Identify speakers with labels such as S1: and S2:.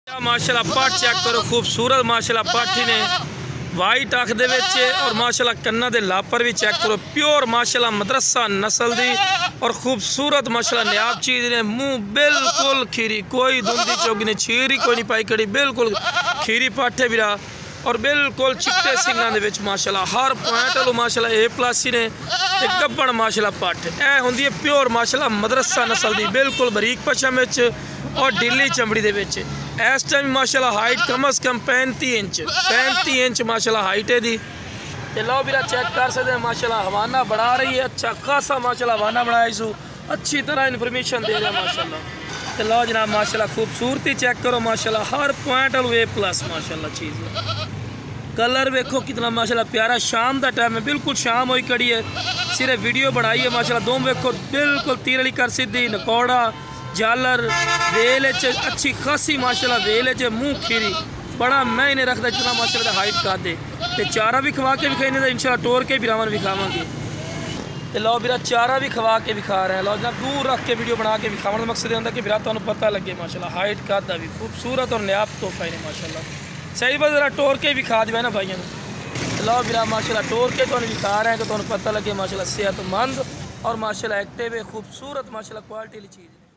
S1: माशाल्लाह पट चेक करो, खूबसूरत माशाल्लाह पट ही ने वाइट अख दे विच और माशाल्लाह कन्ना दे लापर भी चेक करो, प्योर माशाल्लाह मदरसा नस्ल दी और खूबसूरत माशाल्लाह नायाब चीज़ ने। मुँह बिल्कुल खीरी, कोई धुंधी चोगी ने, छीरी कोई नहीं पाई कड़ी, बिल्कुल खीरी पट है बिरा और बिल्कुल चिट्टे सिंगां दे विच माशाल्लाह हर पॉइंट वालों माशाल्लाह A+ ही ने। गब्बन माशाल्लाह पट ऐ हुंदी है प्योर माशाल्लाह मदरसा नस्ल दी, बिल्कुल बरीक पशम विच और ढिली चमड़ी दे विच। इस टाइम माशाल्लाह हाइट कम अज़ कम 35 इंच माशाल्लाह हाइट है दी। ते लो बिरा चेक कर सकते हैं माशाल्लाह हवाना बढ़ा रही है, अच्छा खासा माशाल्लाह हवाना बढ़ाया, इसको अच्छी तरह इन्फॉर्मेशन दे रहा है माशाल्लाह। तो लो जनाब माशाल्लाह खूबसूरती चेक करो माशाल्लाह हर पॉइंट A+ माशाल्लाह चीज़ है। कलर वेखो कितना माशाल्लाह प्यारा, शाम का टाइम है, बिल्कुल शाम हुई कड़ी है, सिर्फ वीडियो बनाई है माशाल्लाह। दो वेखो बिल्कुल तीरली कर सीधी नकौड़ा जालर वेल अच्छी खासी माशाल्लाह वेल च मुँह खीरी बड़ा मैं इन्हें रखता जितना माशाल्लाह हाइट का दे। तो चारा भी खवा के भी खाई नहीं, इंशाल्लाह टोर के भी रावन भी खावेंगे। तो लो बिरा चारा भी खवा के भी खा रहे हैं। लो जब दूर रख के वीडियो बना के भी खाने का मकसद होता है कि बिरा तुहानू पता लगे माशाल्लाह हाइट का भी खूबसूरत और नायाब तोहफा है माशाल्लाह। सही बात जरा टोर के भी खा दे ना भाइयों। लो बिरा माशाल्लाह टोर के तुहानू भी खा रहे हैं कि तुहानू पता लगे माशाल्लाह सेहतमंद और माशाल्लाह एक्टिव है, खूबसूरत माशाल्लाह क्वालिटी वाली चीज़ है।